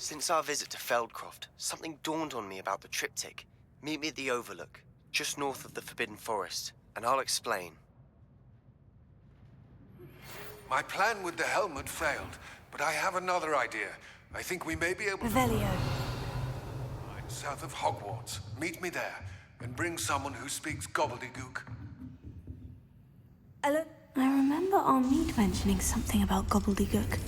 Since our visit to Feldcroft, something dawned on me about the triptych. Meet me at the Overlook, just north of the Forbidden Forest, and I'll explain. My plan with the helmet failed, but I have another idea. I think we may be able to... Revelio. South of Hogwarts. Meet me there, and bring someone who speaks gobbledygook. Hello? I remember Armid mentioning something about gobbledygook.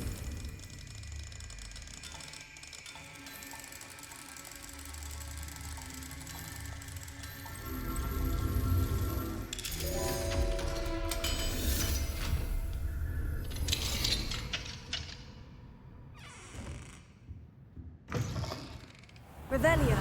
Revelio.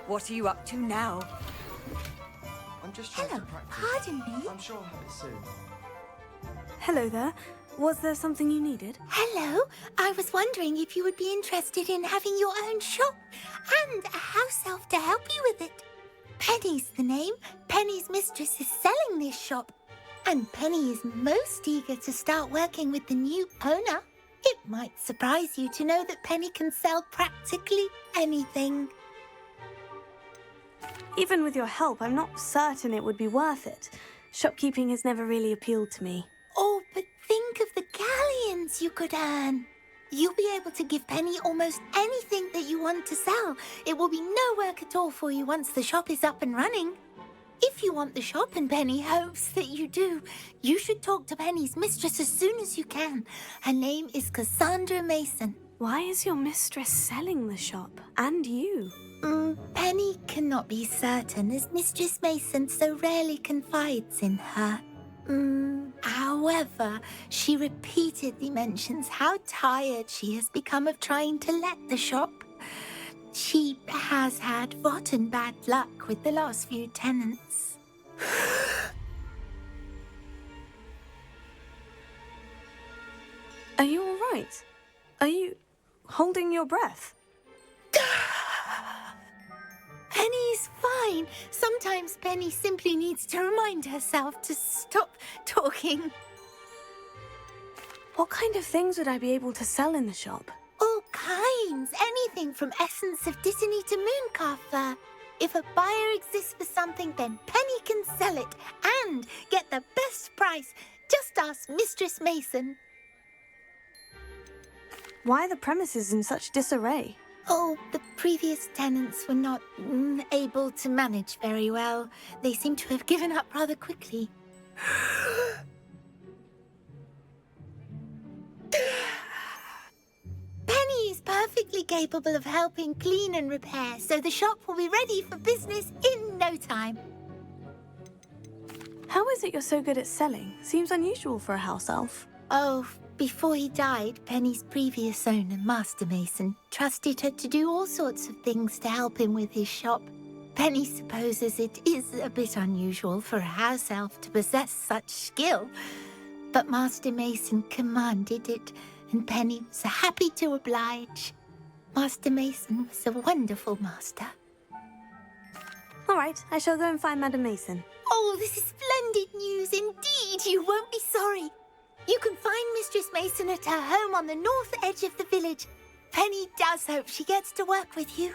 What are you up to now? I'm just trying to practice. Pardon me? I'm sure I'll have it soon. Hello there. Was there something you needed? Hello. I was wondering if you would be interested in having your own shop and a house elf to help you with it. Penny's the name. Penny's mistress is selling this shop. And Penny is most eager to start working with the new owner. It might surprise you to know that Penny can sell practically anything. Even with your help, I'm not certain it would be worth it. Shopkeeping has never really appealed to me. Oh, but think of the galleons you could earn. You'll be able to give Penny almost anything that you want to sell. It will be no work at all for you once the shop is up and running. If you want the shop and Penny hopes that you do, you should talk to Penny's mistress as soon as you can. Her name is Cassandra Mason. Why is your mistress selling the shop? And you? Penny cannot be certain, as Mistress Mason so rarely confides in her. However, she repeatedly mentions how tired she has become of trying to let the shop. She has had rotten bad luck with the last few tenants. Are you all right? Are you holding your breath? Penny's fine. Sometimes Penny simply needs to remind herself to stop talking. What kind of things would I be able to sell in the shop? All kinds. Anything from essence of Dittany to mooncalf fur. If a buyer exists for something, then Penny can sell it and get the best price. Just ask Mistress Mason. Why are the premises in such disarray? Oh, the previous tenants were not able to manage very well. They seem to have given up rather quickly. Penny is perfectly capable of helping clean and repair, so the shop will be ready for business in no time. How is it you're so good at selling? Seems unusual for a house elf. Oh, before he died, Penny's previous owner, Master Mason, trusted her to do all sorts of things to help him with his shop. Penny supposes it is a bit unusual for a house elf to possess such skill, but Master Mason commanded it, and Penny was happy to oblige. Master Mason was a wonderful master. All right, I shall go and find Madam Mason. Oh, this is splendid news indeed. You won't be sorry. You can find Mistress Mason at her home on the north edge of the village. Penny does hope she gets to work with you.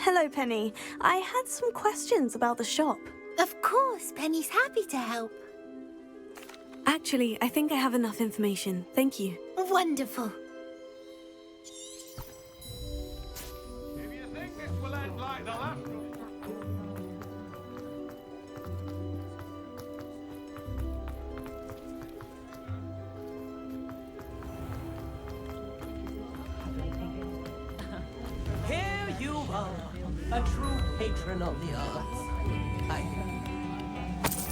Hello, Penny. I had some questions about the shop. Of course, Penny's happy to help. Actually, I think I have enough information. Thank you. Wonderful. If you think this will end like the last one. Here you are, a true patron of the arts.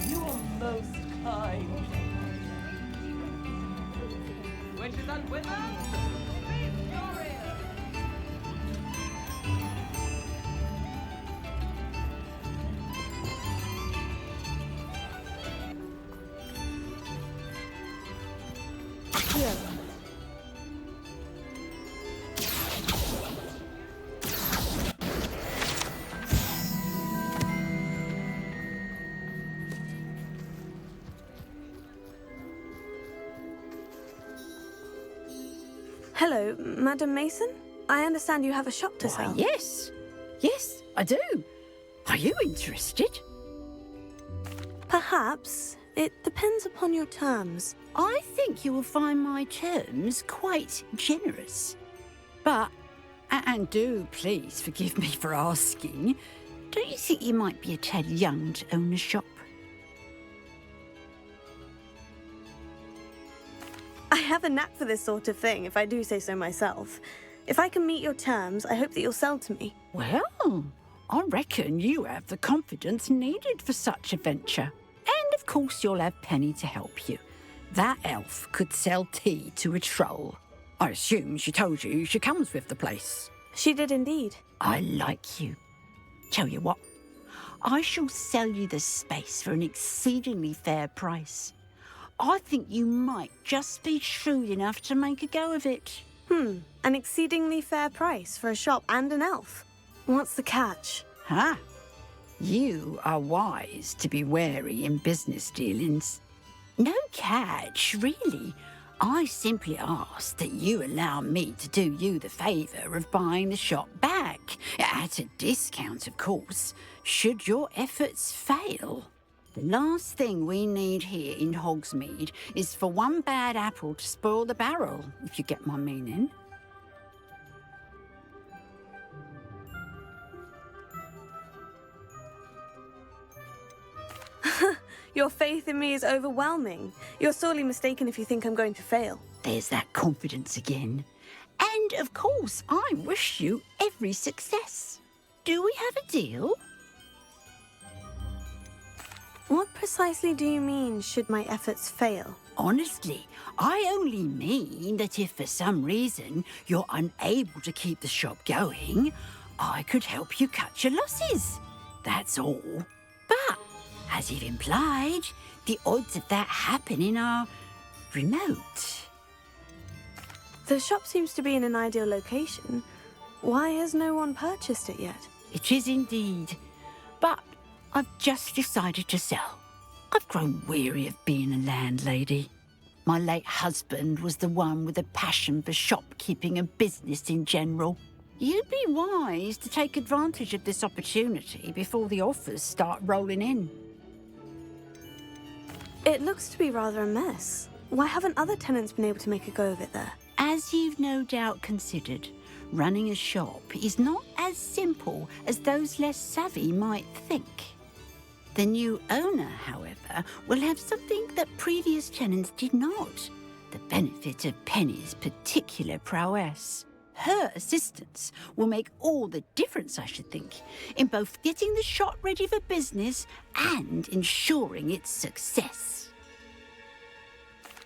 You are most kind. Witches and wizards, feast your ears. Here. Hello, Madam Mason? I understand you have a shop to Why, sell. yes. Yes, I do. Are you interested? Perhaps. It depends upon your terms. I think you will find my terms quite generous. But, and do please forgive me for asking, don't you think you might be a tad young to own a shop? I have a knack for this sort of thing, if I do say so myself. If I can meet your terms, I hope that you'll sell to me. Well, I reckon you have the confidence needed for such a venture. And of course you'll have Penny to help you. That elf could sell tea to a troll. I assume she told you she comes with the place. She did indeed. I like you. Tell you what, I shall sell you the space for an exceedingly fair price. I think you might just be shrewd enough to make a go of it. An exceedingly fair price for a shop and an elf. What's the catch? Huh? You are wise to be wary in business dealings. No catch, really. I simply ask that you allow me to do you the favour of buying the shop back, at a discount, of course, should your efforts fail. The last thing we need here in Hogsmeade is for one bad apple to spoil the barrel, if you get my meaning. Your faith in me is overwhelming. You're sorely mistaken if you think I'm going to fail. There's that confidence again. And, of course, I wish you every success. Do we have a deal? What precisely do you mean, should my efforts fail? Honestly, I only mean that if for some reason you're unable to keep the shop going, I could help you cut your losses. That's all. But, as you've implied, the odds of that happening are remote. The shop seems to be in an ideal location. Why has no one purchased it yet? It is indeed. But I've just decided to sell. I've grown weary of being a landlady. My late husband was the one with a passion for shopkeeping and business in general. You'd be wise to take advantage of this opportunity before the offers start rolling in. It looks to be rather a mess. Why haven't other tenants been able to make a go of it there? As you've no doubt considered, running a shop is not as simple as those less savvy might think. The new owner, however, will have something that previous tenants did not, the benefit of Penny's particular prowess. Her assistance will make all the difference, I should think, in both getting the shop ready for business and ensuring its success.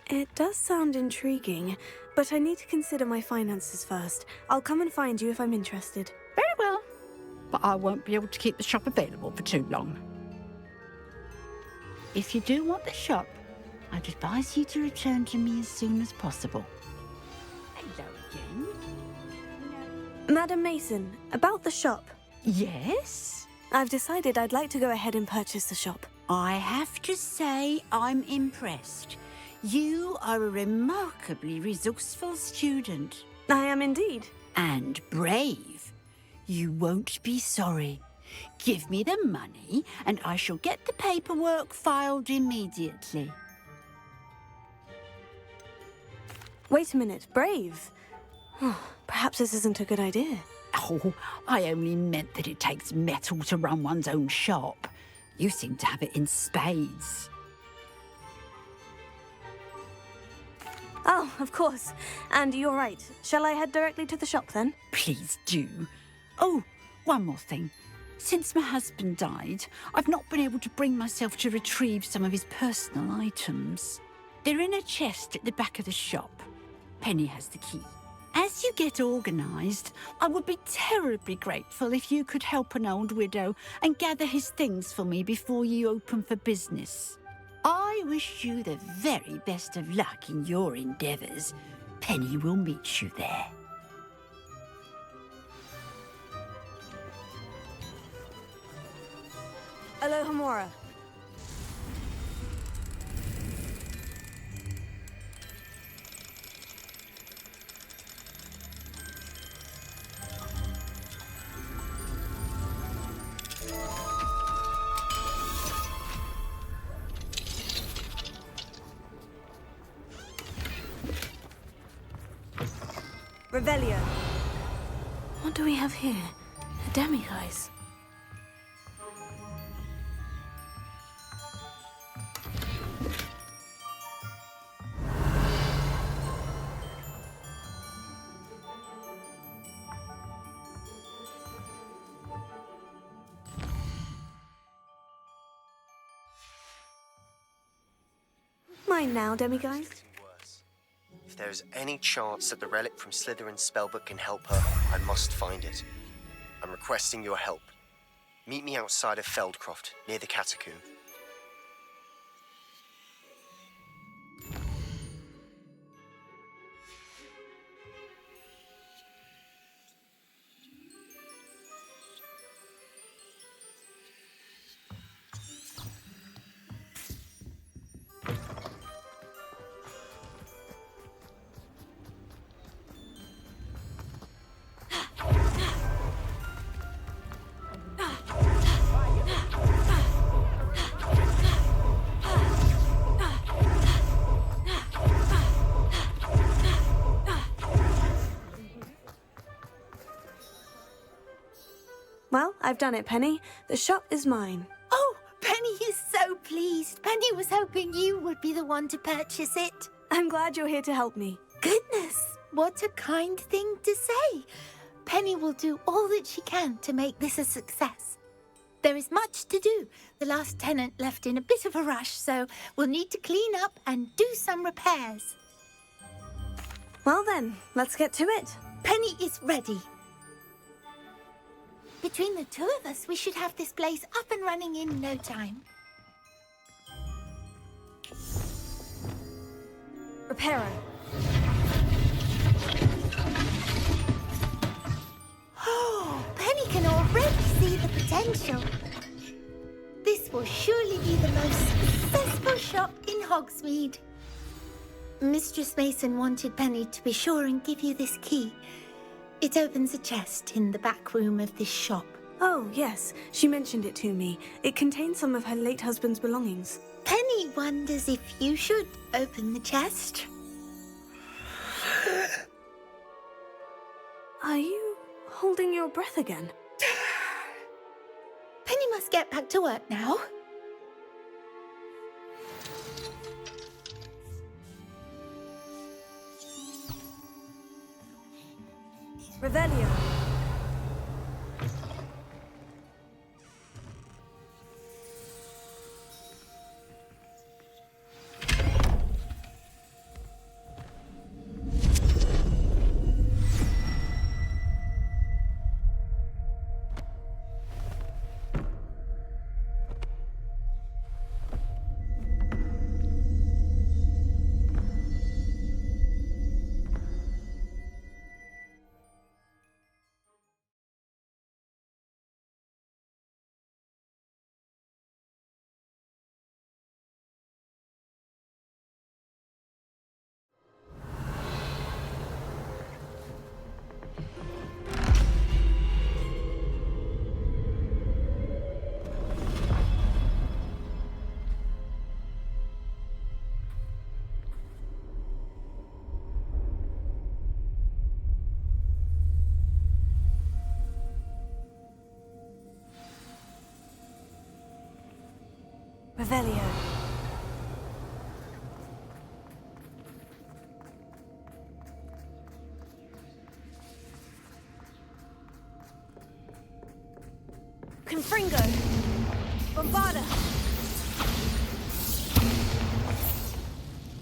It does sound intriguing, but I need to consider my finances first. I'll come and find you if I'm interested. Very well, but I won't be able to keep the shop available for too long. If you do want the shop, I'd advise you to return to me as soon as possible. Hello again. Madam Mason, about the shop. Yes? I've decided I'd like to go ahead and purchase the shop. I have to say I'm impressed. You are a remarkably resourceful student. I am indeed. And brave. You won't be sorry. Give me the money, and I shall get the paperwork filed immediately. Wait a minute, Brave. Perhaps this isn't a good idea. Oh, I only meant that it takes metal to run one's own shop. You seem to have it in spades. Oh, of course. And you're right. Shall I head directly to the shop then? Please do. Oh, one more thing. Since my husband died, I've not been able to bring myself to retrieve some of his personal items. They're in a chest at the back of the shop. Penny has the key. As you get organised, I would be terribly grateful if you could help an old widow and gather his things for me before you open for business. I wish you the very best of luck in your endeavours. Penny will meet you there. Aloha Mora. Revelio. What do we have here? A demiguise. Mine now, demiguise. Getting worse. If there is any chance that the relic from Slytherin's spellbook can help her, I must find it. I'm requesting your help. Meet me outside of Feldcroft, near the catacomb. Well, I've done it, Penny. The shop is mine. Oh, Penny is so pleased. Penny was hoping you would be the one to purchase it. I'm glad you're here to help me. Goodness, what a kind thing to say. Penny will do all that she can to make this a success. There is much to do. The last tenant left in a bit of a rush, so we'll need to clean up and do some repairs. Well then, let's get to it. Penny is ready. Between the two of us, we should have this place up and running in no time. Reparo. Oh, Penny can already see the potential. This will surely be the most successful shop in Hogsmeade. Mistress Mason wanted Penny to be sure and give you this key. It opens a chest in the back room of this shop. Oh, yes. She mentioned it to me. It contains some of her late husband's belongings. Penny wonders if you should open the chest. Are you holding your breath again? Penny must get back to work now. Revelio. Revelio. Confringo. Bombarda.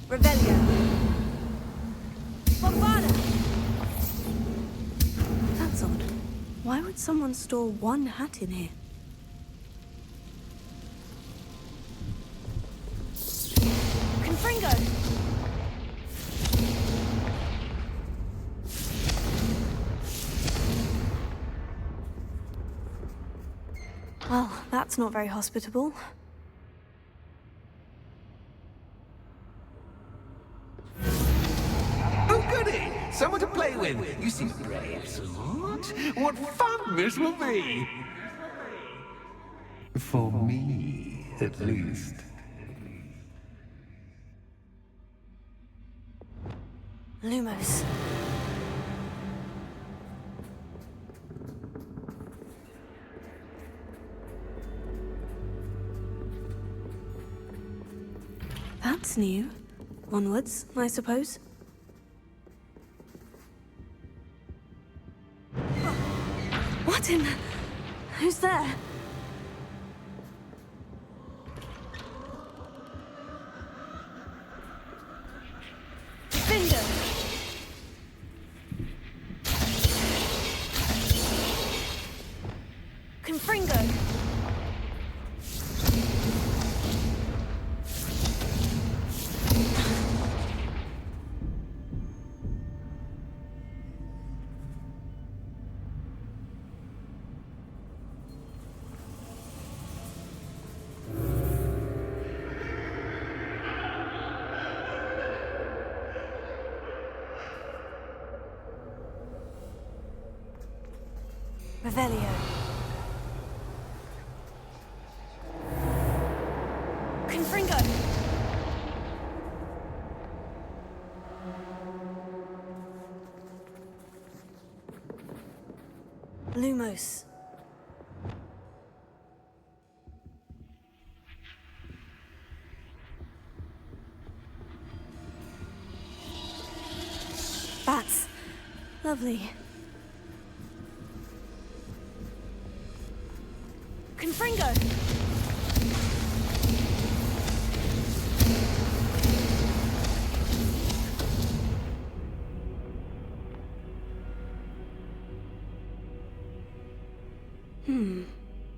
Revelio. Bombarda. That's odd. Why would someone store one hat in here? Confringo. Well, that's not very hospitable. Oh, goody! Someone to play with. You seem brave, Smart. What fun this will be! For me, at least. Lumos. That's new. Onwards, I suppose. What in... Who's there? Finger! Confringo! Revelio. Confringo. Lumos. Bats. Lovely. Confringo!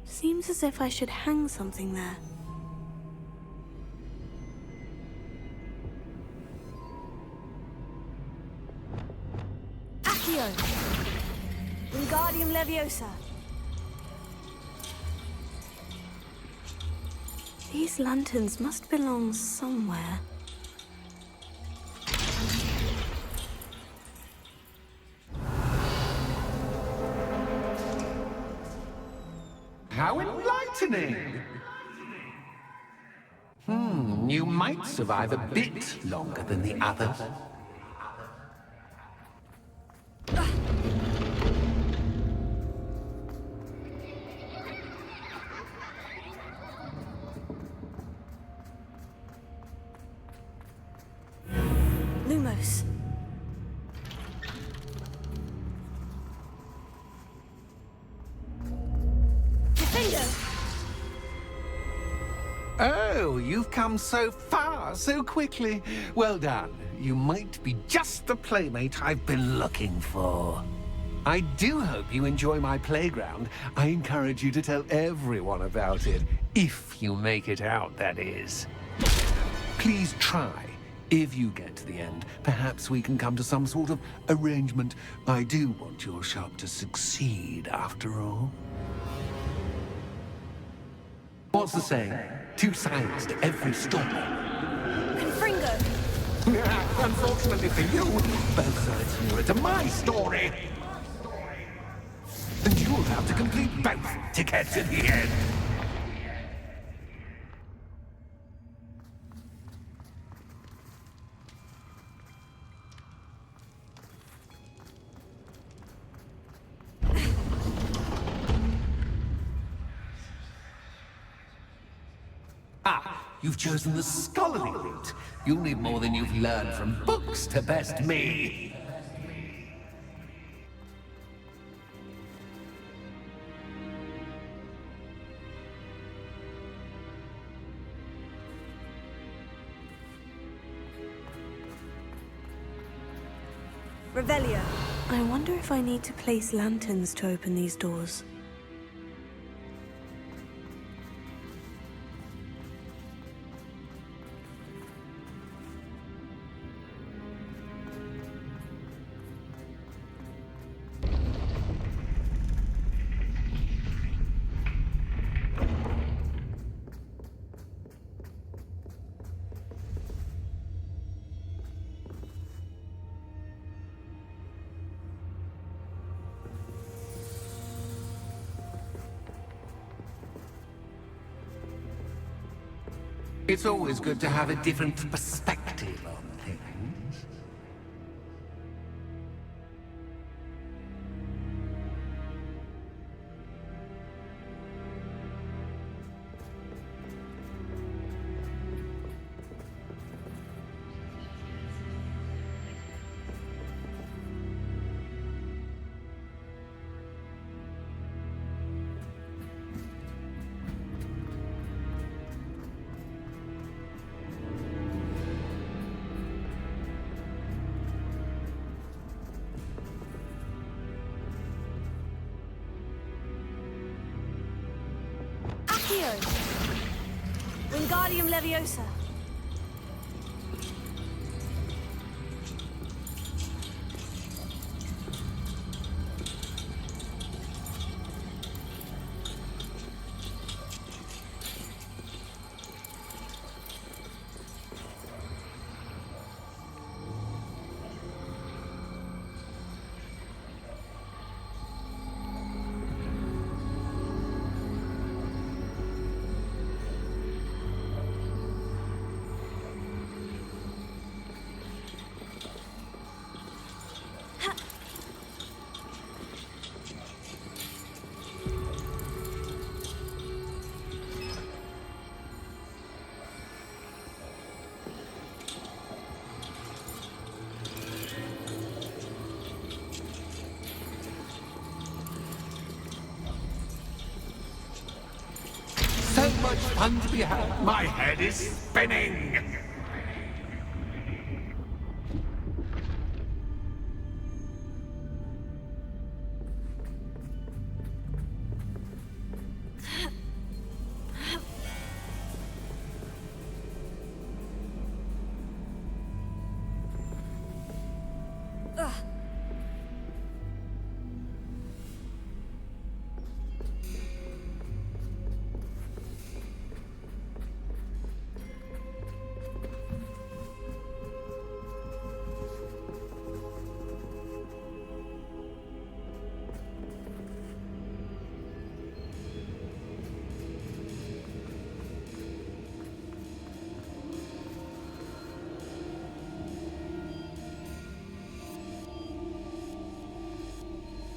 Seems as if I should hang something there. Accio! Wingardium Leviosa! These lanterns must belong somewhere. How enlightening! You might survive a bit longer than the others. Lumos. Oh, you've come so far so quickly. Well done. You might be just the playmate I've been looking for. I do hope you enjoy my playground. I encourage you to tell everyone about it. If you make it out, that is. Please try. If you get to the end, perhaps we can come to some sort of arrangement. I do want your shop to succeed, after all. What's the saying? Two sides to every story. Confringo! Unfortunately for you, both sides mirror to my story. And you'll have to complete both to get to the end. Ah, you've chosen the scholarly route. You'll need more than you've learned from books to best me. Revelio. I wonder if I need to place lanterns to open these doors. It's always good to have a different perspective on things. Accio! Wingardium Leviosa. So much fun to be had. My head is spinning.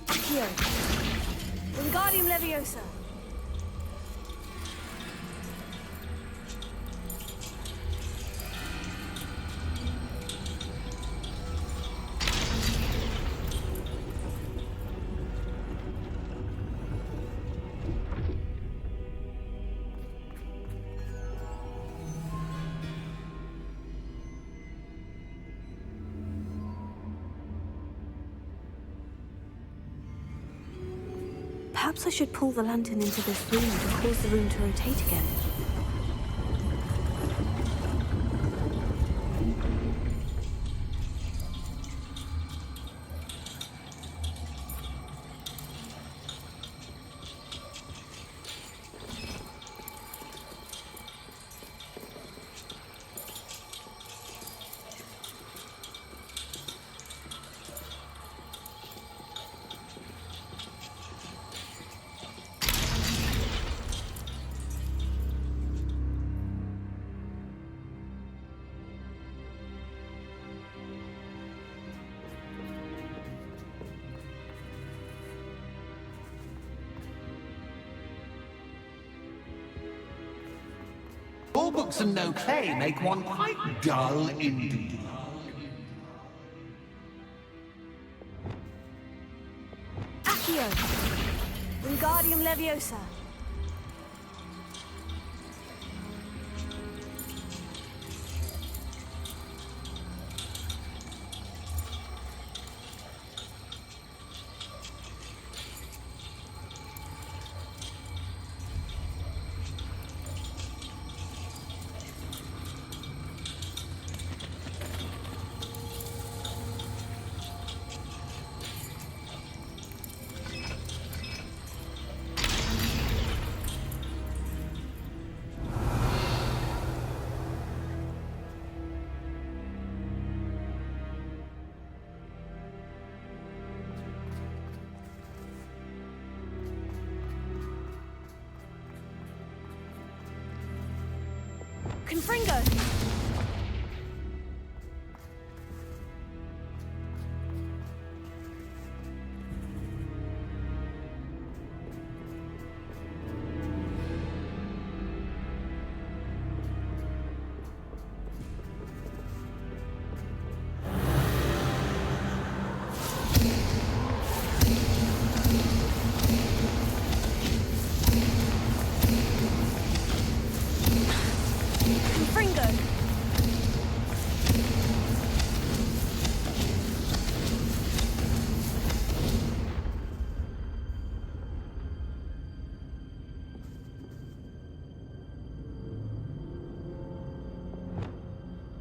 Accio! Wingardium Leviosa. Perhaps I should pull the lantern into this room to cause the room to rotate again. All books and no play make one quite dull indeed. Accio! Wingardium Leviosa! Confringo! Confringo!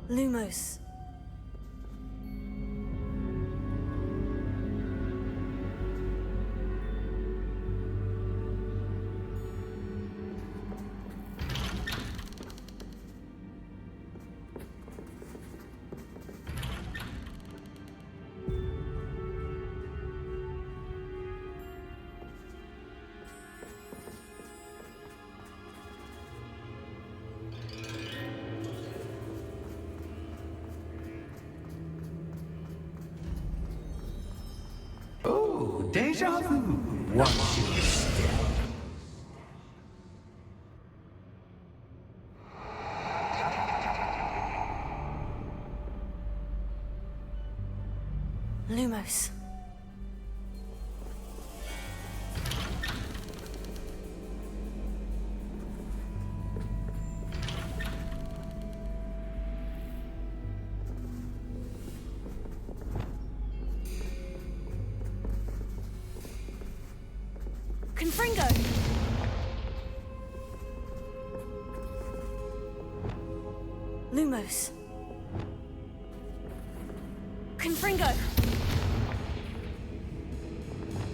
Lumos. Oh, deja vu. Watch your step. Lumos. Confringo! Lumos. Confringo!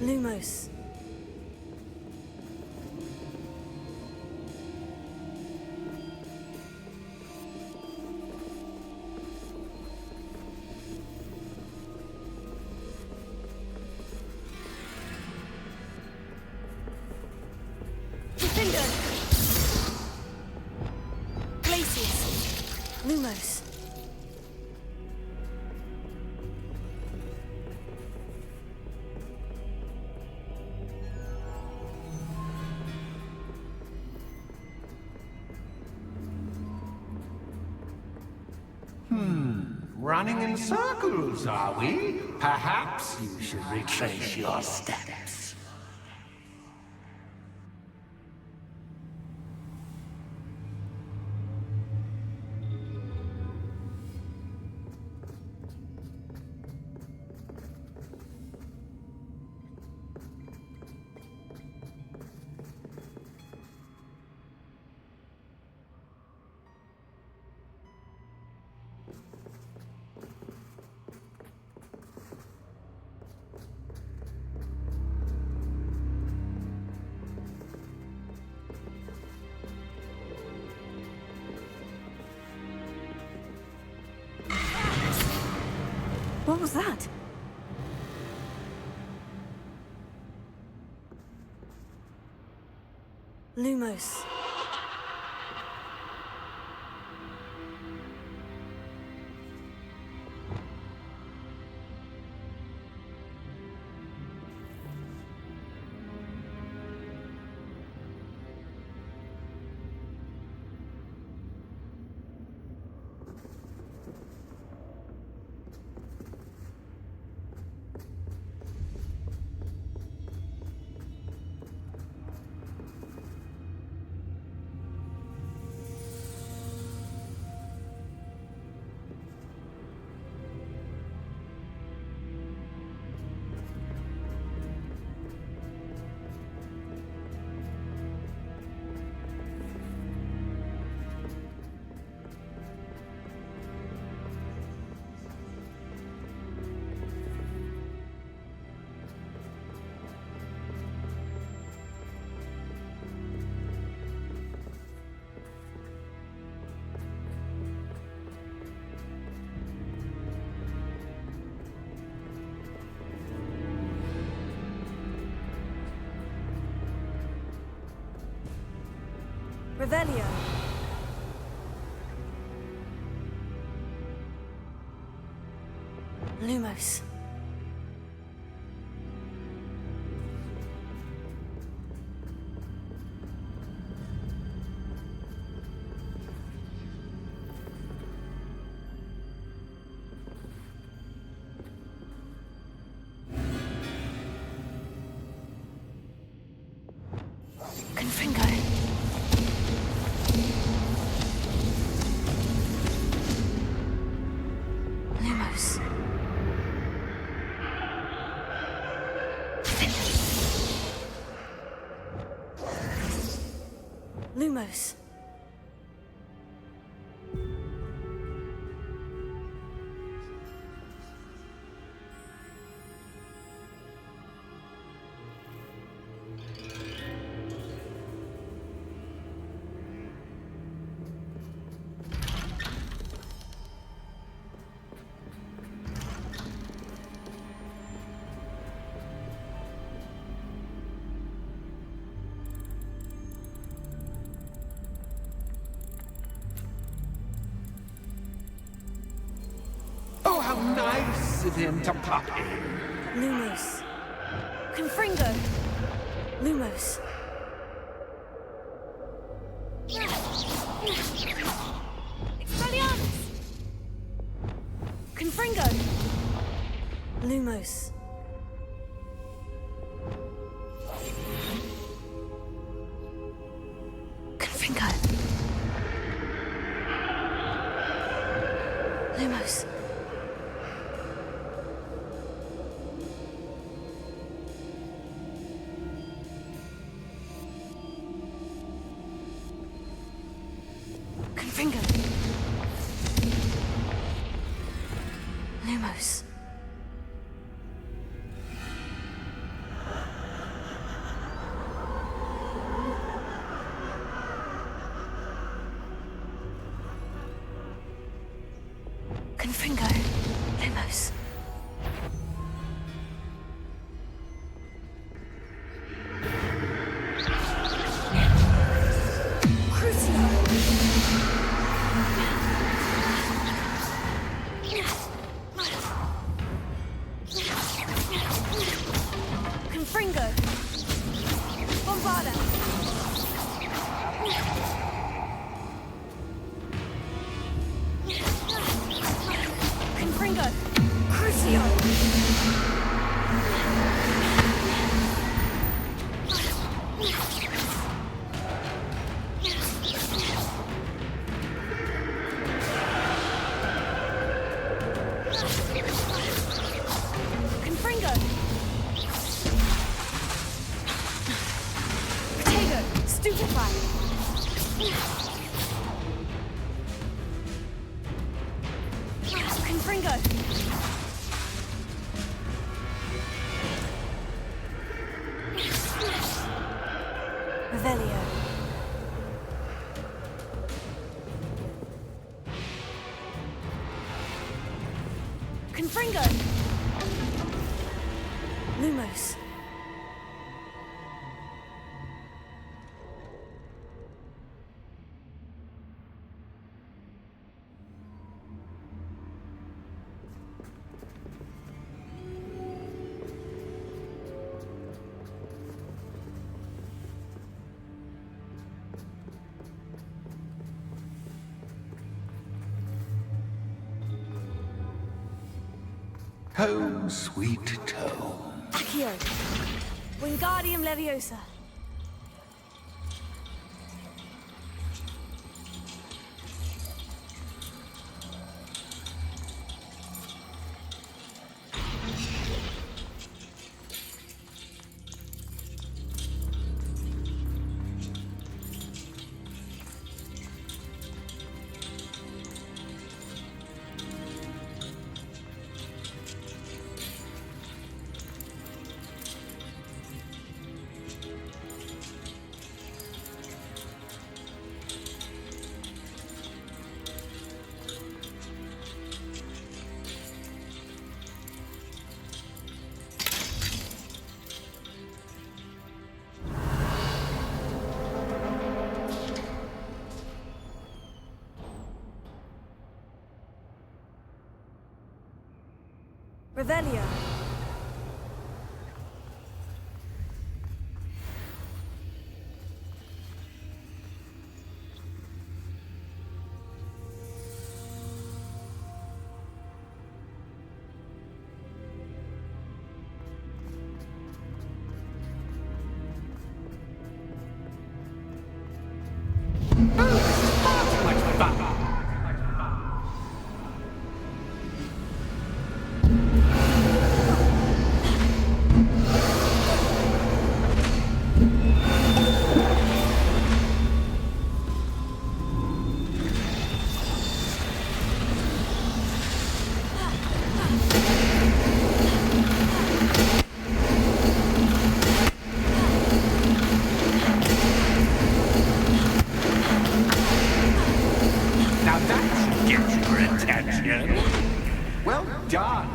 Lumos. Gryffindor. Glacius. Lumos. Running in circles, are we? Perhaps you should retrace your steps. What was that? Lumos. Revelio. Lumos. Confringo. Lumos. Lumos. Oh, how nice of him to pop in. Lumos. Confringo. Lumos. Expelliarmus. Confringo. Lumos. Confringo. Lumos. Confringo. Lumos. Confringo. Lumos. Confringo. Bombarda. Confringo. Crucio. Confringo. Potato. Stupefy. Confringo. Revelio. Confringo. Lumos. Home, sweet home. Accio. Wingardium Leviosa. Revelio. Now that should get your attention. Well done.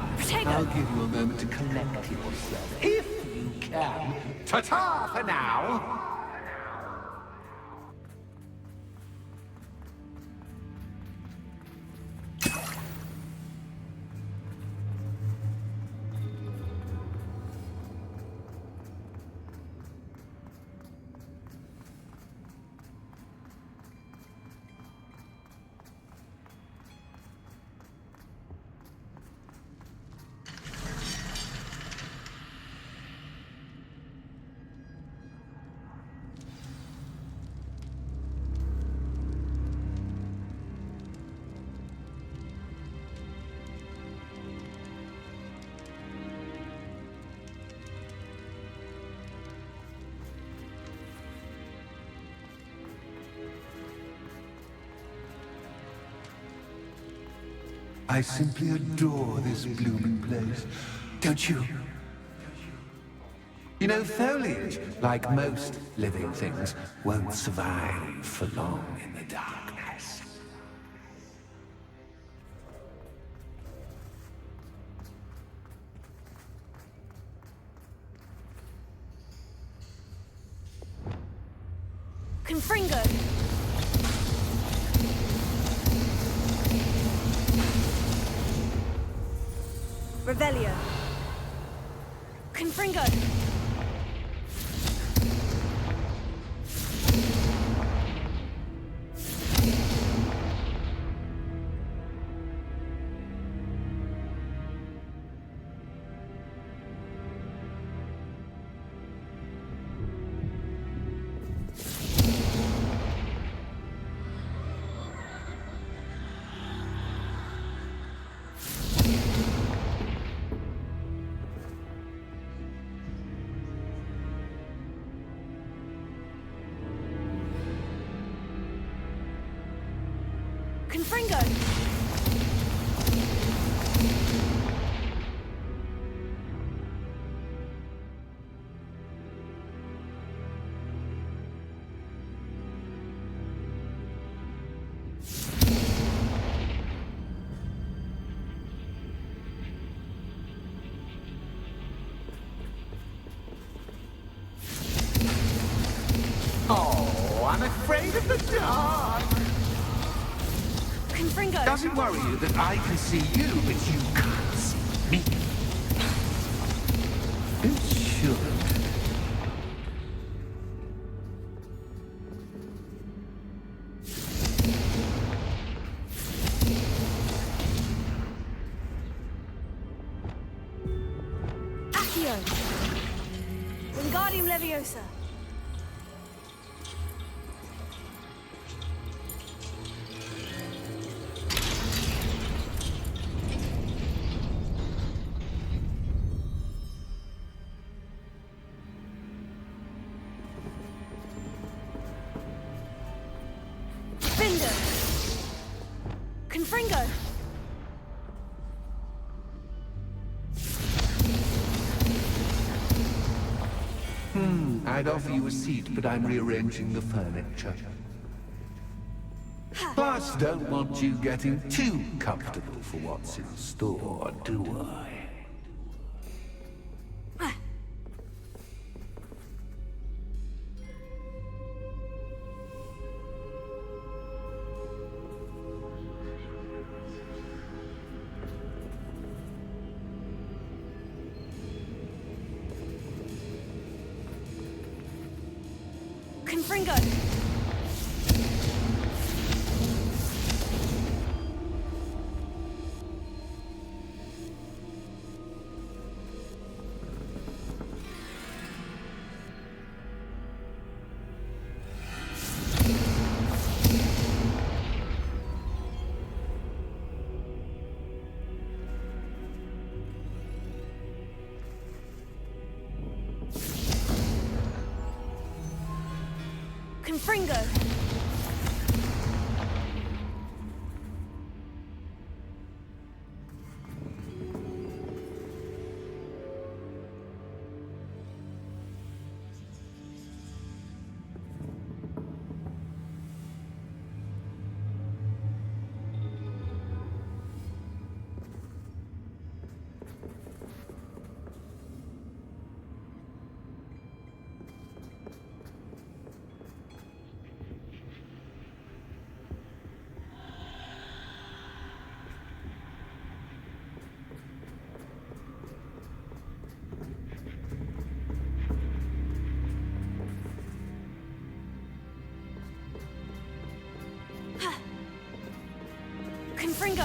I'll give you a moment to collect yourself, if you can. Ta-ta for now. I simply adore this blooming place, don't you? You know, foliage, like most living things, won't survive for long in the darkness. Confringo. Revelio. Confringo. Confringo! Oh, I'm afraid of the dark. Confringo! Does it worry you that I can see you, but you can't see me? It should. Accio! Wingardium Leviosa! Confringo! I'd offer you a seat, but I'm rearranging the furniture. Plus, don't want you getting too comfortable for what's in store, do I? Confringo! Confringo! Confringo!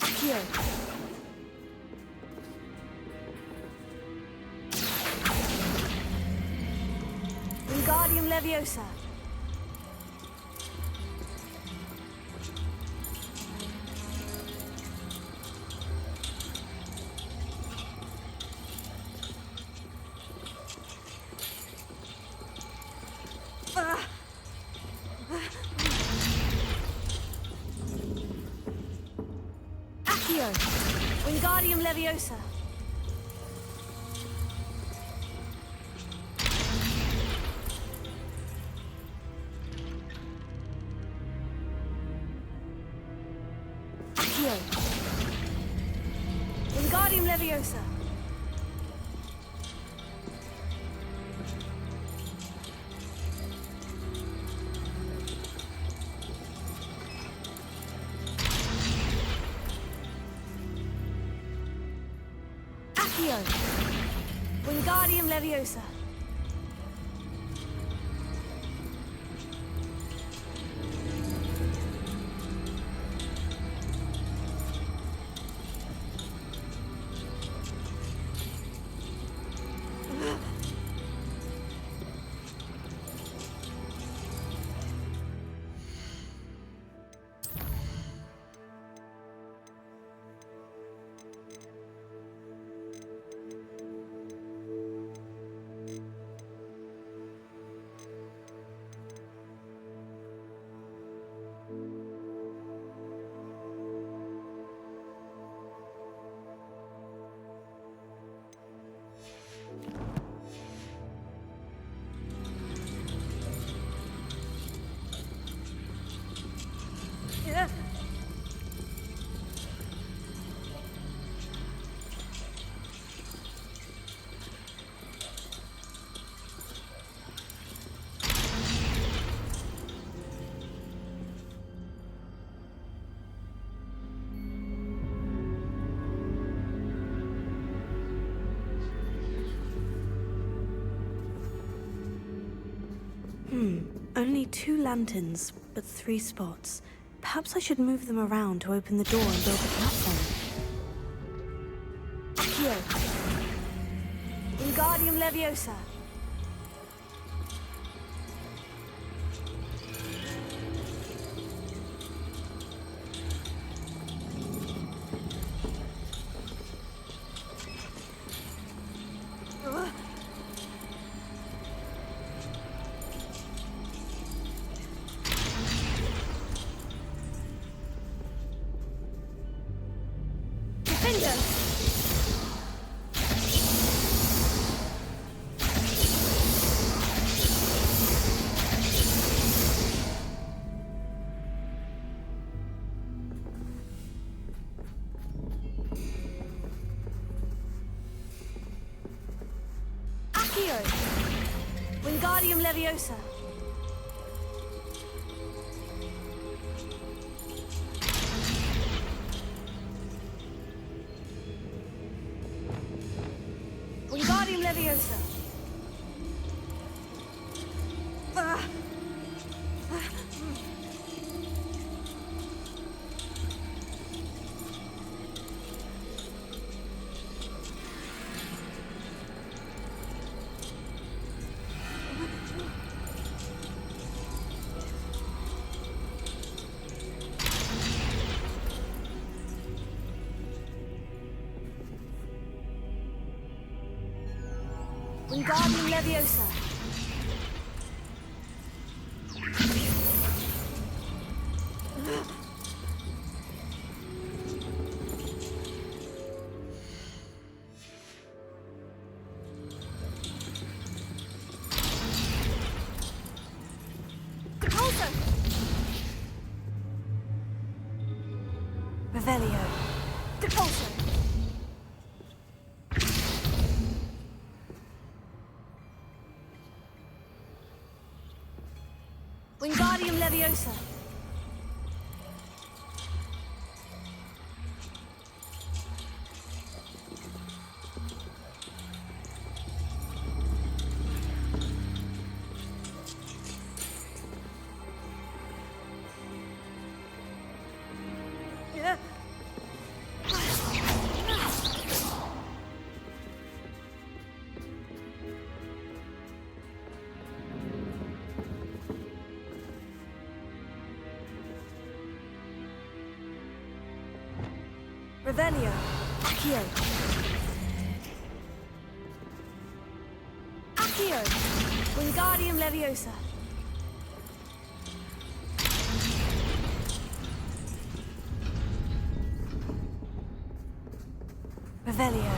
Accio! Wingardium Leviosa! Accio! Wingardium Leviosa! Accio! Wingardium Leviosa! Accio! Wingardium Leviosa! Only 2 lanterns, but 3 spots. Perhaps I should move them around to open the door and build a platform. Accio! Wingardium Leviosa! Accio! Wingardium Leviosa! Wingardium Leviosa! Wingardium Leviosa! Depulso! Revelio. Depulso! Wingardium Leviosa! Revelio. Accio. Accio. Wingardium Leviosa. Revelio.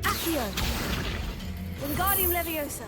Accio. Wingardium Leviosa.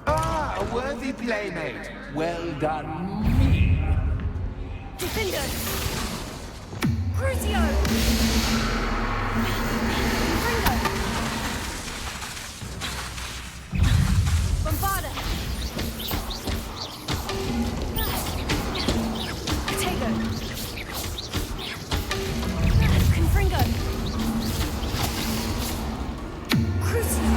Ah, a worthy playmate. Well done, me. Gryffindor. Crucio. Gringo. Bombarda. Potato. Confringo. Crucio.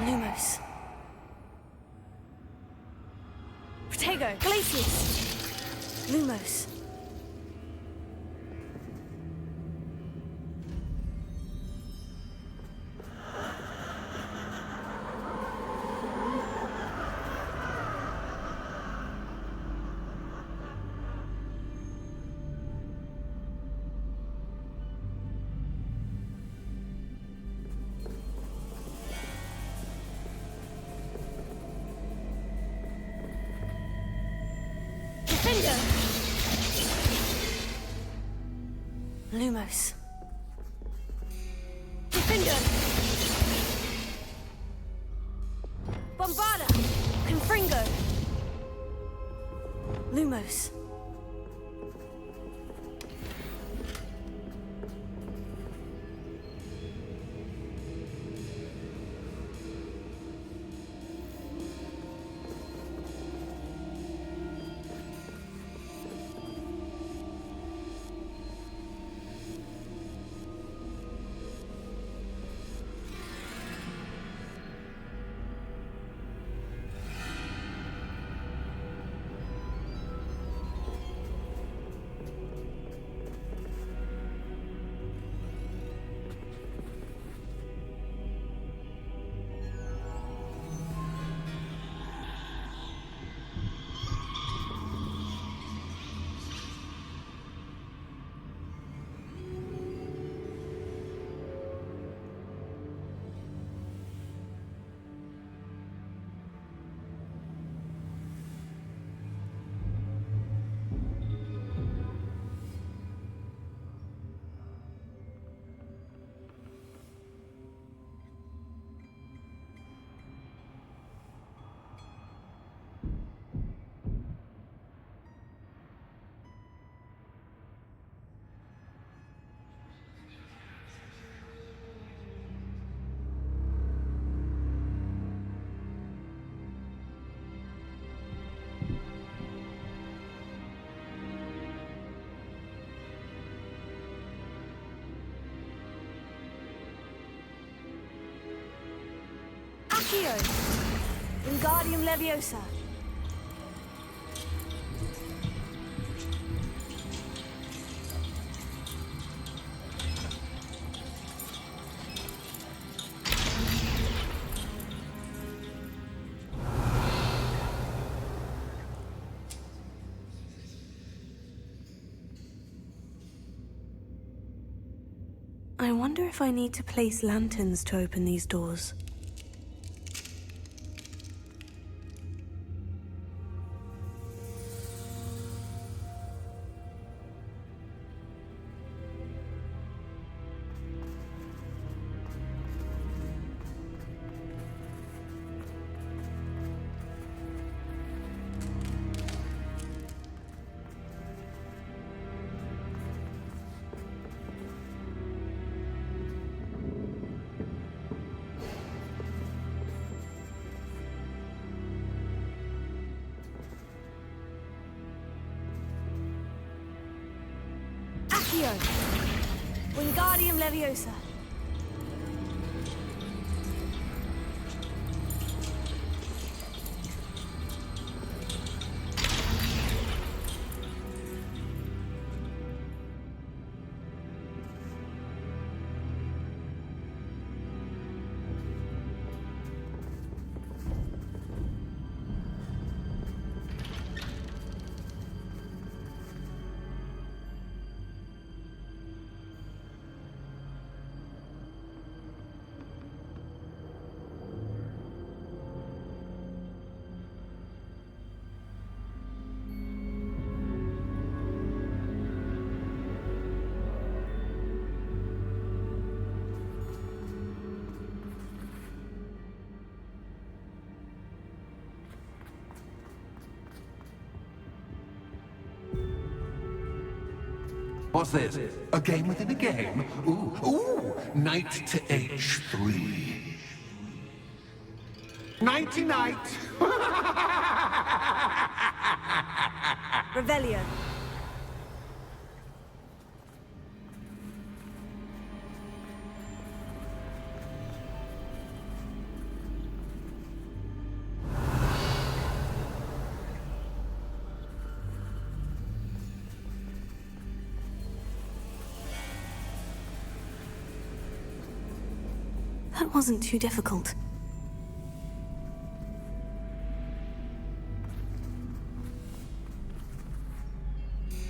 Lumos. Protego. Glacius. Lumos. Defender! Lumos. Gryffindor. Bombarda. Confringo. Lumos. Accio. Wingardium Leviosa. I wonder if I need to place lanterns to open these doors. Accio. Wingardium Leviosa. What's this? A game within a game? Ooh, knight to H3. Nighty night! Revelio. That wasn't too difficult.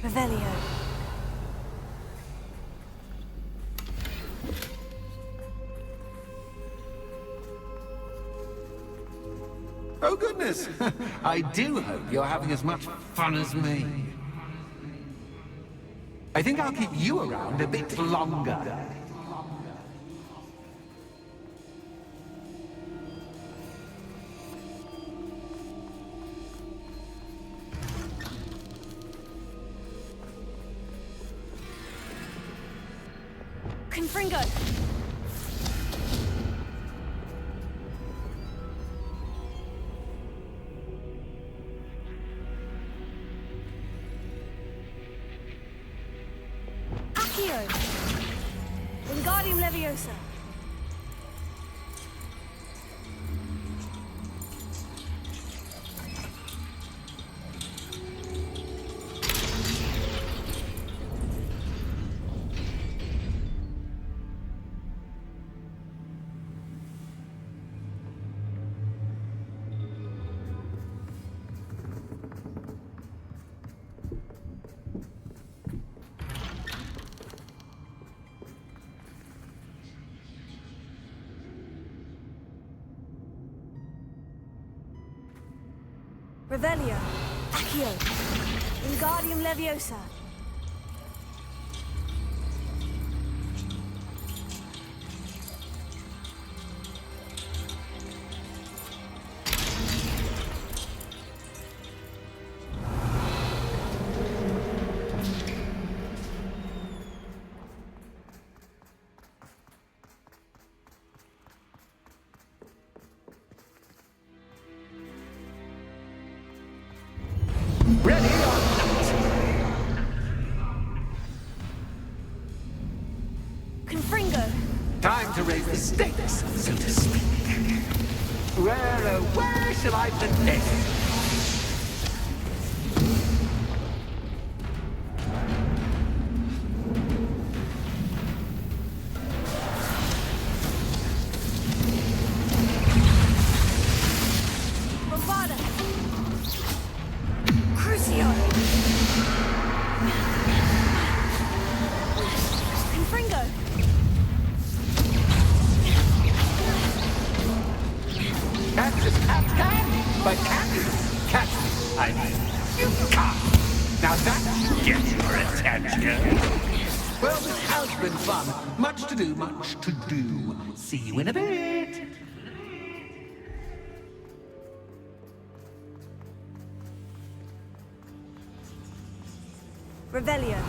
Revelio. Oh goodness! I do hope you're having as much fun as me. I think I'll keep you around a bit longer. Confringo! Accio! Wingardium Leviosa! Revelio, Accio, Wingardium Leviosa. Ready or not? Confringo! Time to raise the stakes, so to speak. Where shall I put this? Bombarda! Crucio! Confringo! Catch this cat can, but catch this, I mean, you can't. Now that should get your attention. Well, this has been fun. Much to do, much to do. See you in a bit. Revelio.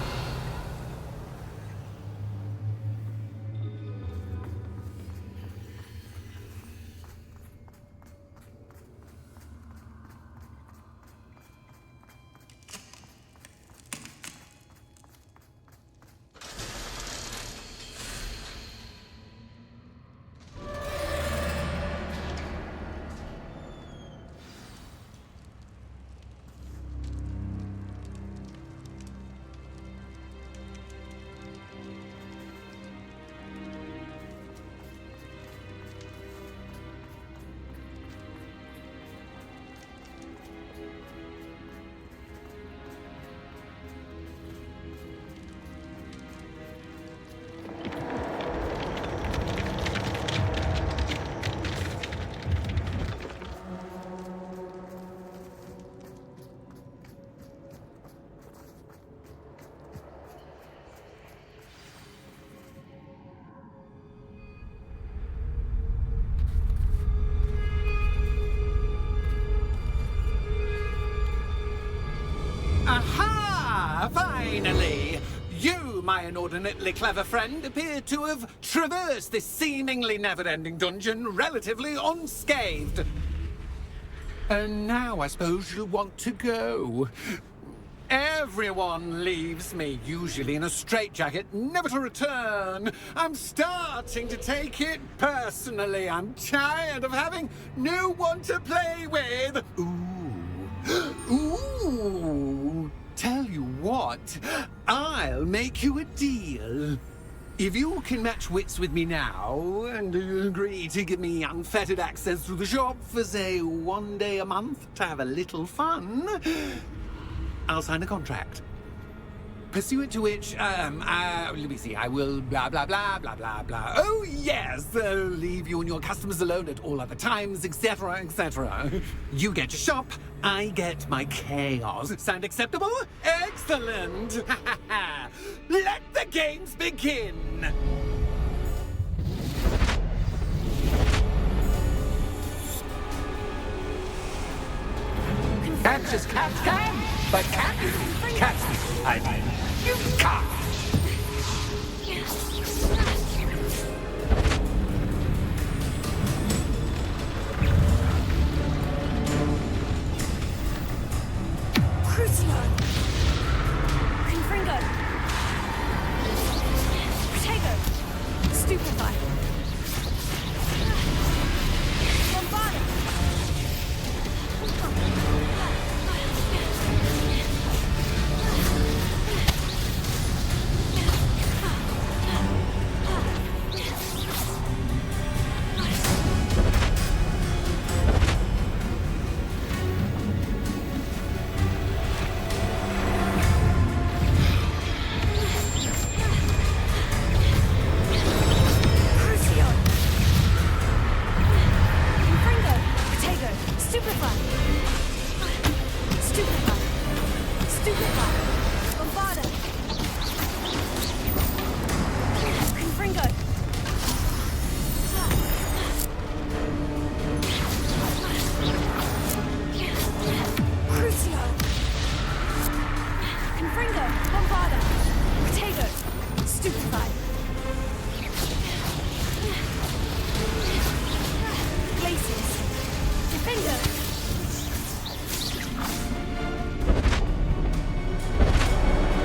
Aha! Finally! You, my inordinately clever friend, appear to have traversed this seemingly never-ending dungeon relatively unscathed. And now I suppose you'll want to go. Everyone leaves me, usually in a straitjacket, never to return. I'm starting to take it personally. I'm tired of having no one to play with. Ooh. Tell you what, I'll make you a deal. If you can match wits with me now and agree to give me unfettered access to the shop for, say, 1 day a month to have a little fun, I'll sign a contract. Pursuant to which, let me see, I will blah, blah, blah, blah, blah, blah. Oh, yes, leave you and your customers alone at all other times, etc., etc. You get your shop, I get my chaos. Sound acceptable? Excellent! Let the games begin! Catch as cats can, but can you catch me? I mean, you can't! Crucio! Confringo! Protego! Stupefy! Bombarda! Crucio! Confringo! Protego! Stupefy! Stupefy! Stupefy! Bombarda! Confringo! Crucio! Confringo! Bombarda! Protego! Stupefy! Glacius! Defender!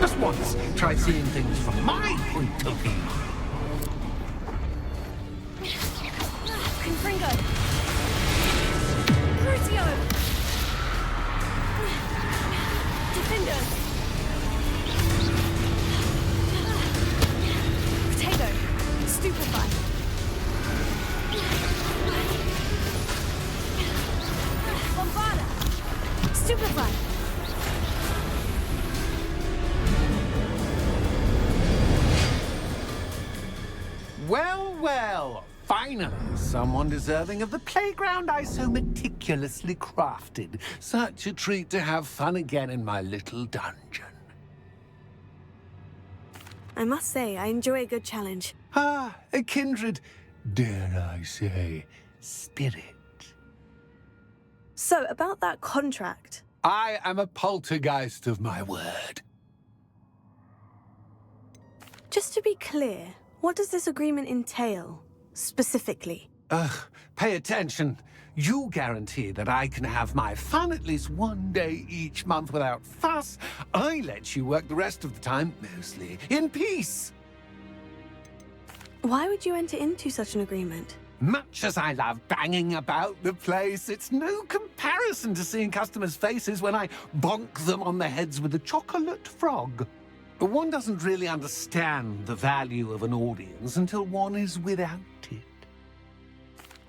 Just once, try seeing things from my point of view. Confringo! Crucio! Defender! Protego! Stupefy! Bombarda! Stupefy! Well, well, finally, someone deserving of the playground I so meticulously crafted. Such a treat to have fun again in my little dungeon. I must say, I enjoy a good challenge. Ah, a kindred, dare I say, spirit. So, about that contract. I am a poltergeist of my word. Just to be clear, what does this agreement entail, specifically? Pay attention. You guarantee that I can have my fun at least one day each month without fuss. I let you work the rest of the time, mostly in peace. Why would you enter into such an agreement? Much as I love banging about the place, it's no comparison to seeing customers' faces when I bonk them on the heads with a chocolate frog. One doesn't really understand the value of an audience until one is without it.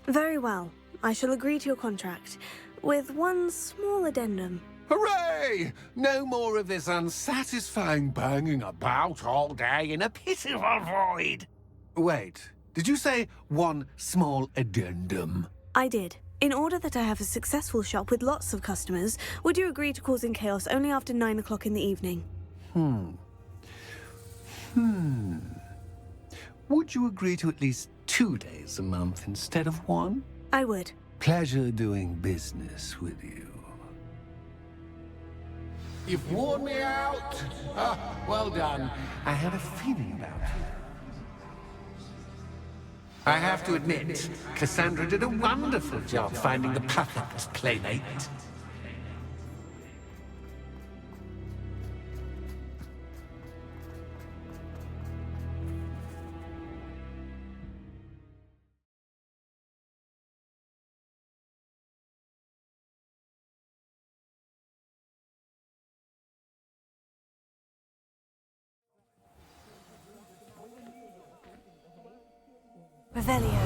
Very well. I shall agree to your contract, with one small addendum. Hooray! No more of this unsatisfying banging about all day in a pitiful void. Wait, did you say one small addendum? I did. In order that I have a successful shop with lots of customers, would you agree to causing chaos only after 9 o'clock in the evening? Would you agree to at least 2 days a month instead of one? I would. Pleasure doing business with you. You've worn me out. Ah, well done. I had a feeling about you. I have to admit, Cassandra did a wonderful job finding the perfect playmate. Revelio.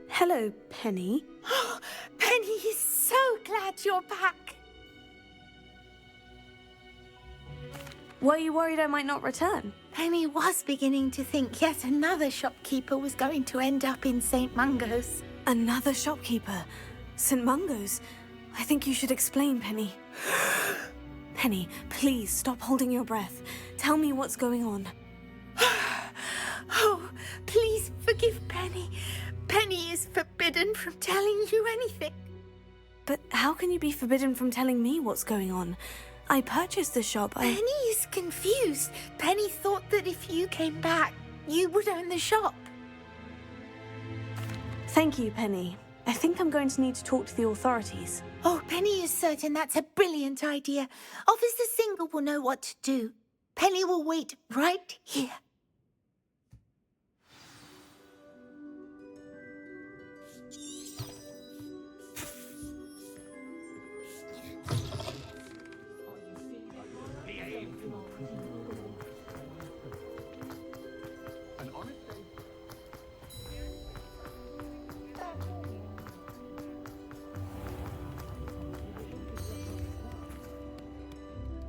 Hello, Penny. Penny is so had your back. Were you worried I might not return? Penny was beginning to think yet another shopkeeper was going to end up in St. Mungo's. Another shopkeeper? St. Mungo's? I think you should explain, Penny. Penny, please stop holding your breath. Tell me what's going on. Oh, please forgive Penny. Penny is forbidden from telling you anything. But how can you be forbidden from telling me what's going on? I purchased the shop. Penny is confused. Penny thought that if you came back, you would own the shop. Thank you, Penny. I think I'm going to need to talk to the authorities. Oh, Penny is certain that's a brilliant idea. Officer Singer will know what to do. Penny will wait right here.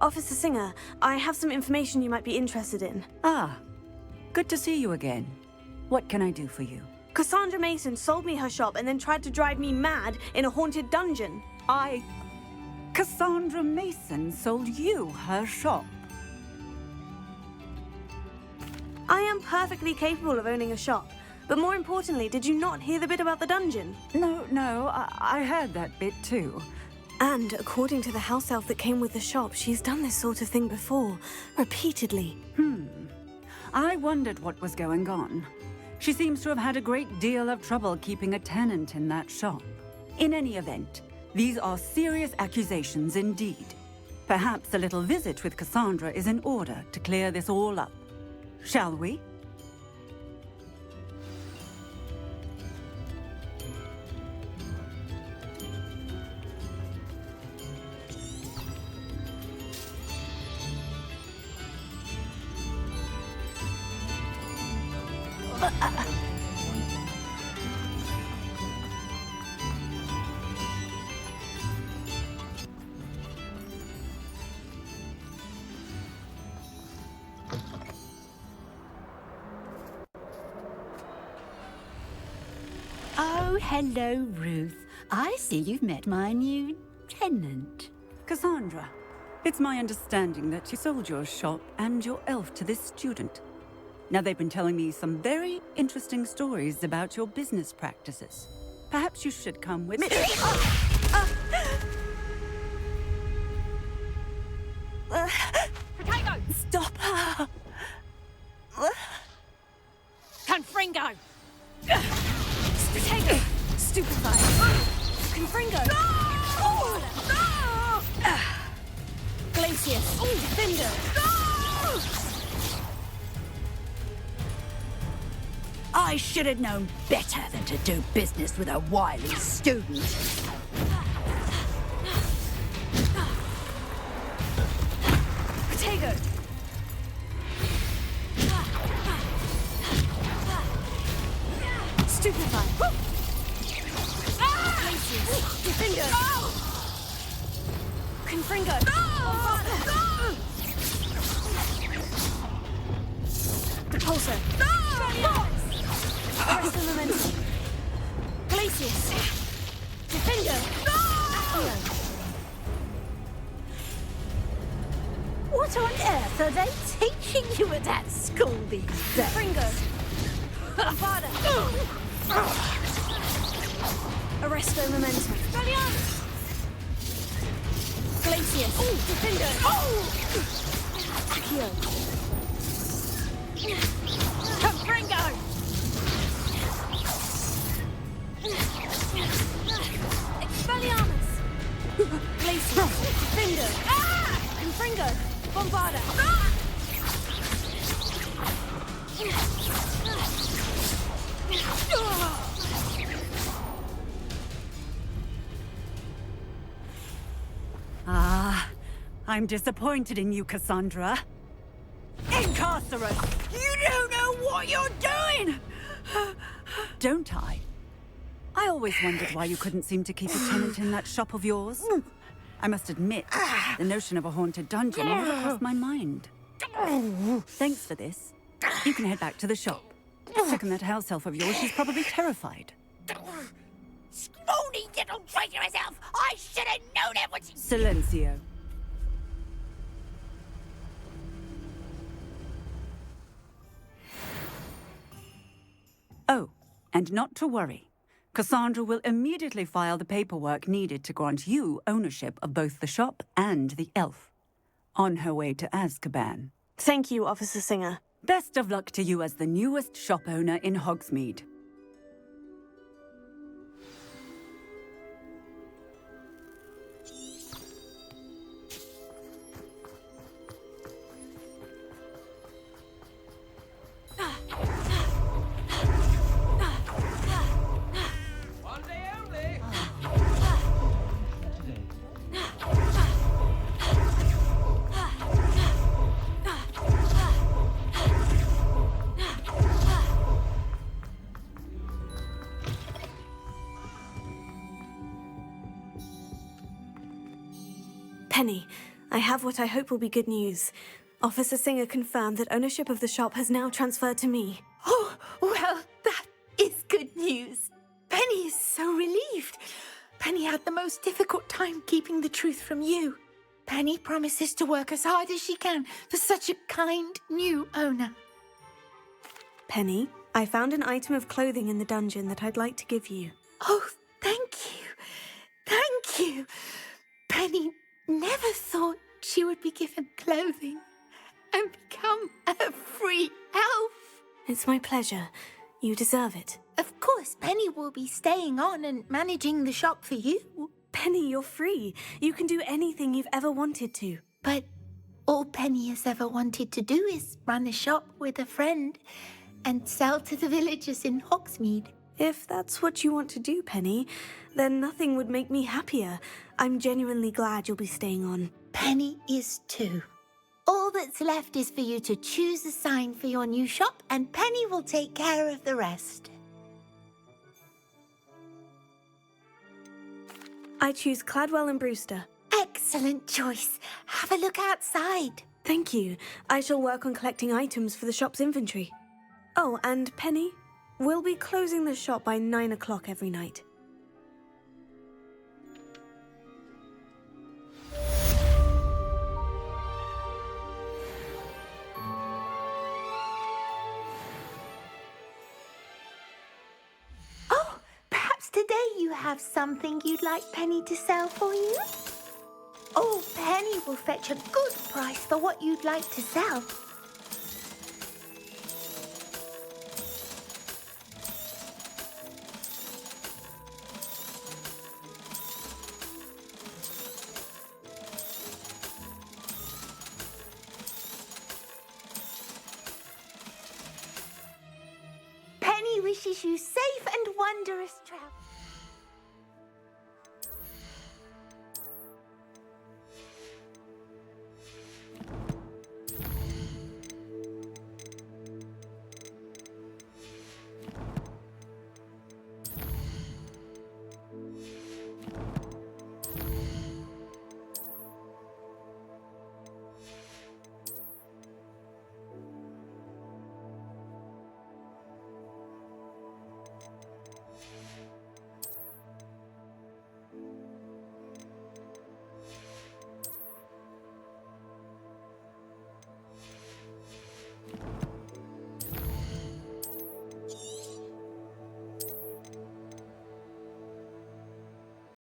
Officer Singer, I have some information you might be interested in. Ah, good to see you again. What can I do for you? Cassandra Mason sold me her shop and then tried to drive me mad in a haunted dungeon. Cassandra Mason sold you her shop. I am perfectly capable of owning a shop. But more importantly, did you not hear the bit about the dungeon? No, I heard that bit too. And according to the house elf that came with the shop, she's done this sort of thing before, repeatedly. I wondered what was going on. She seems to have had a great deal of trouble keeping a tenant in that shop. In any event, these are serious accusations indeed. Perhaps a little visit with Cassandra is in order to clear this all up. Shall we? Oh, hello, Ruth. I see you've met my new tenant. Cassandra, it's my understanding that you sold your shop and your elf to this student. Now, they've been telling me some very interesting stories about your business practices. Perhaps you should come with me. Potato! Stop her! Confringo! Potato! Stupefied! Confringo! Glacius! Defender! I should have known better than to do business with a wily student. Potato! Stupefied! Glacius! Defender! Confringo! Repulsor! Arrest the momentum! Glacius! Defender! What on earth are they teaching you at that school these days? Fringo! Avada! Arresto momentum! Glacius! Defender! Accio! Confringo! Expelliarmus! Glacius! Defender! Confringo! Bombarda! I'm disappointed in you, Cassandra. Incarcerate! You don't know what you're doing! Don't I? I always wondered why you couldn't seem to keep a tenant in that shop of yours. I must admit, the notion of a haunted dungeon never crossed my mind. Thanks for this. You can head back to the shop. Check on that house elf of yours. She's probably terrified. Scrawny little traitorous elf! I should have known it was... Silencio. Oh, and not to worry. Cassandra will immediately file the paperwork needed to grant you ownership of both the shop and the elf. On her way to Azkaban. Thank you, Officer Singer. Best of luck to you as the newest shop owner in Hogsmeade. One day only. Penny, I have what I hope will be good news. Officer Singer confirmed that ownership of the shop has now transferred to me. Oh, well, that is good news. Penny is so relieved. Penny had the most difficult time keeping the truth from you. Penny promises to work as hard as she can for such a kind new owner. Penny, I found an item of clothing in the dungeon that I'd like to give you. Oh, thank you. Thank you. Penny never thought she would be given clothing and become a free elf. It's my pleasure. You deserve it. Of course, Penny will be staying on and managing the shop for you. Penny, you're free. You can do anything you've ever wanted to. But all Penny has ever wanted to do is run a shop with a friend and sell to the villagers in Hogsmeade. If that's what you want to do, Penny, then nothing would make me happier. I'm genuinely glad you'll be staying on. Penny is too. All that's left is for you to choose a sign for your new shop, and Penny will take care of the rest. I choose Cladwell and Brewster. Excellent choice. Have a look outside. Thank you. I shall work on collecting items for the shop's inventory. Oh, and Penny, we'll be closing the shop by 9 o'clock every night. Oh, perhaps today you have something you'd like Penny to sell for you? Oh, Penny will fetch a good price for what you'd like to sell. Penny wishes you safe and wondrous travel.